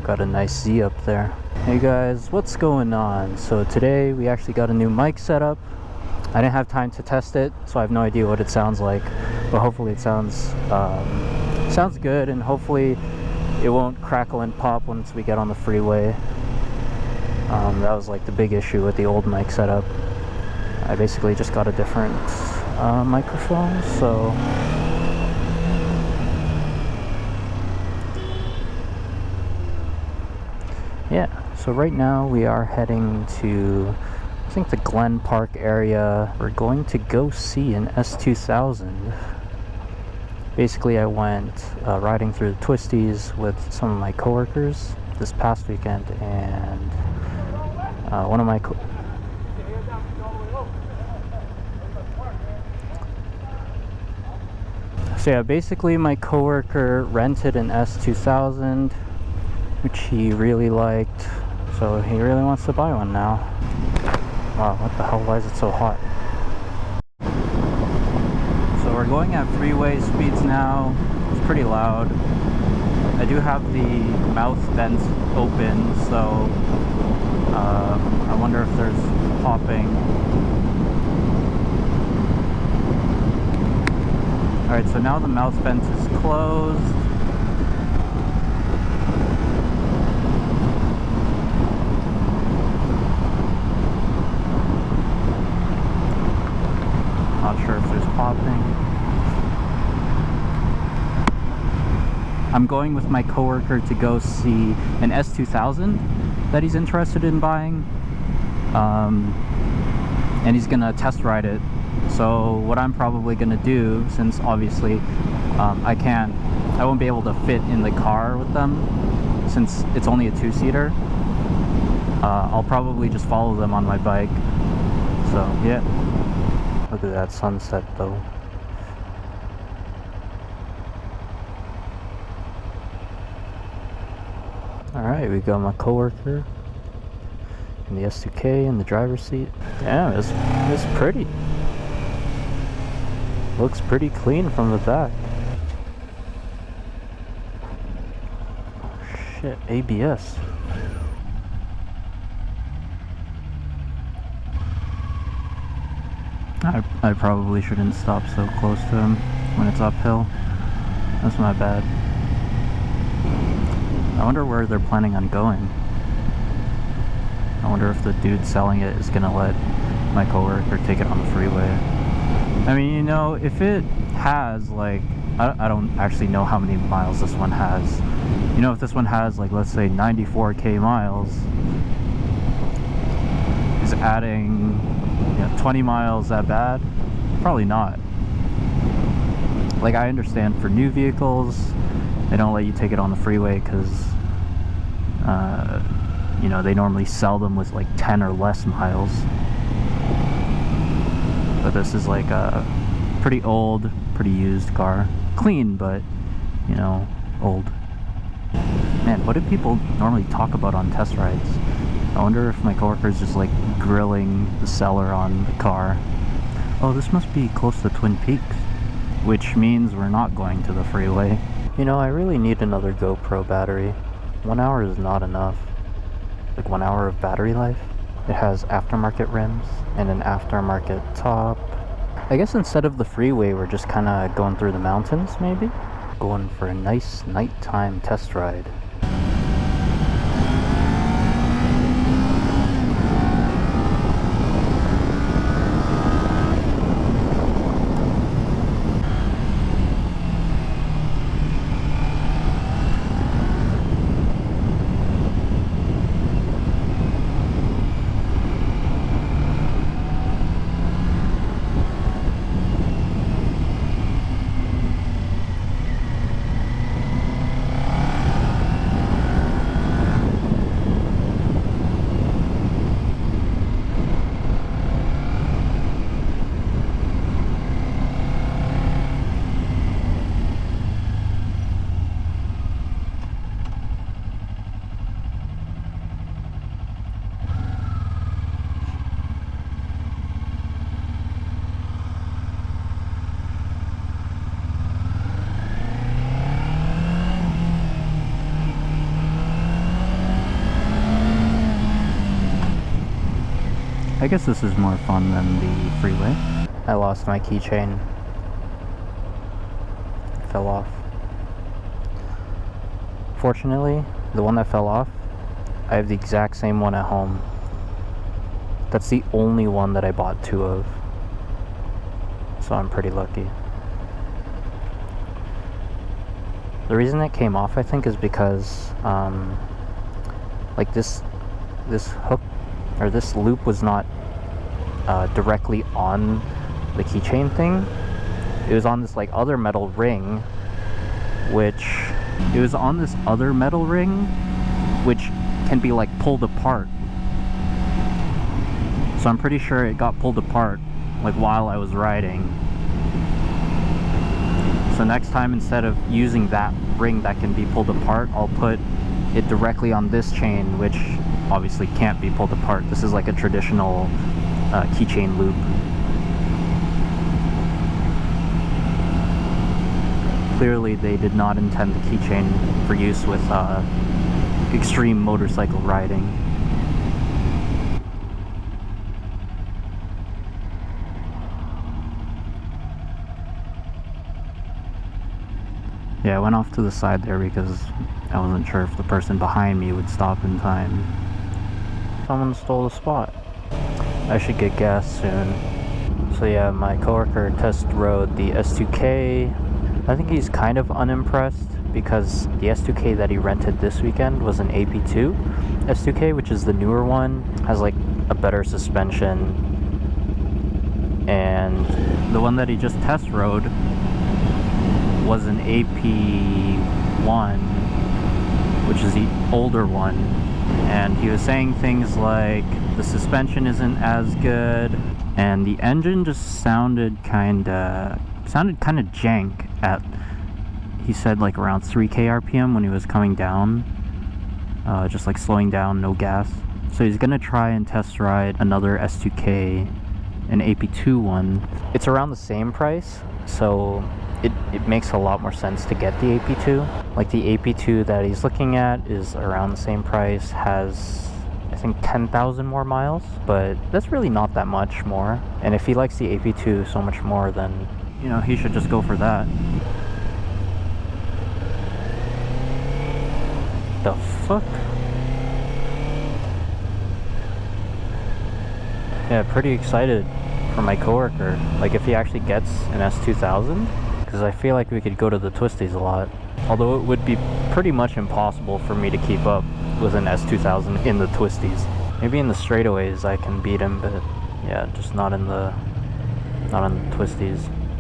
Got a nice Z up there. Hey guys, what's going on? So today we actually got a new mic setup. I didn't have time to test it, so I have no idea what it sounds like, but hopefully it sounds good, and hopefully it won't crackle and pop once we get on the freeway. That was like the big issue with the old mic setup. I basically just got a different microphone, so yeah. So right now we are heading to, I think, the Glen Park area. We're going to go see an S2000. Basically, I went riding through the twisties with some of my coworkers this past weekend, and one of my So yeah, basically my coworker rented an S2000, which he really liked, so he really wants to buy one now. Wow, what the hell, why is it so hot? So we're going at freeway speeds now. It's pretty loud. I do have the mouth vent open, so I wonder if there's popping. Alright, so now the mouth vent is closed. Not sure if there's popping. I'm going with my coworker to go see an S2000 that he's interested in buying. And he's gonna test ride it. So what I'm probably gonna do, since obviously I won't be able to fit in the car with them since it's only a two-seater, I'll probably just follow them on my bike. So yeah, look at that sunset though. Alright, we got my coworker in the S2K in the driver's seat. Damn, it's pretty. Looks pretty clean from the back. Shit, ABS. I probably shouldn't stop so close to him when it's uphill. That's my bad. I wonder where they're planning on going. I wonder if the dude selling it is gonna let my coworker take it on the freeway. I mean, you know, if it has, like, I don't actually know how many miles this one has. You know, if this one has, like, let's say 94k miles, is adding, 20 miles that bad? Probably not. Like, I understand for new vehicles, they don't let you take it on the freeway because, they normally sell them with, like, 10 or less miles. But this is like a pretty old, pretty used car. Clean, but, old. Man, what do people normally talk about on test rides? I wonder if my coworker's just like grilling the seller on the car. Oh, this must be close to Twin Peaks, which means we're not going to the freeway. I really need another GoPro battery. 1 hour is not enough. Like 1 hour of battery life. It has aftermarket rims and an aftermarket top. I guess instead of the freeway, we're just kind of going through the mountains, maybe? Going for a nice nighttime test ride. I guess this is more fun than the freeway. I lost my keychain. It fell off. Fortunately, the one that fell off, I have the exact same one at home. That's the only one that I bought 2 of. So I'm pretty lucky. The reason it came off, I think, is because like this hook or this loop was not directly on the keychain thing. It was on this like other metal ring, which can be like pulled apart. So I'm pretty sure it got pulled apart like while I was riding. So next time, instead of using that ring that can be pulled apart, I'll put it directly on this chain, which obviously can't be pulled apart. This is like a traditional keychain loop. Clearly they did not intend the keychain for use with extreme motorcycle riding. Yeah, I went off to the side there because I wasn't sure if the person behind me would stop in time. Someone stole the spot. I should get gas soon. So yeah, my coworker test rode the S2K. I think he's kind of unimpressed because the S2K that he rented this weekend was an AP2 S2K, which is the newer one, has like a better suspension. And the one that he just test rode was an AP1, which is the older one, and he was saying things like the suspension isn't as good and the engine just sounded kind of jank at, he said, like around 3k RPM when he was coming down, just like slowing down, no gas. So he's gonna try and test ride another S2K, an AP2 one. It's around the same price, so it makes a lot more sense to get the AP2. Like the AP2 that he's looking at is around the same price, has I think 10,000 more miles, but that's really not that much more. And if he likes the AP2 so much more, then, you know, he should just go for that. The fuck? Yeah, pretty excited for my coworker. Like if he actually gets an S2000, because I feel like we could go to the twisties a lot. Although it would be pretty much impossible for me to keep up with an S2000 in the twisties. Maybe in the straightaways I can beat him, but yeah, just not in the twisties.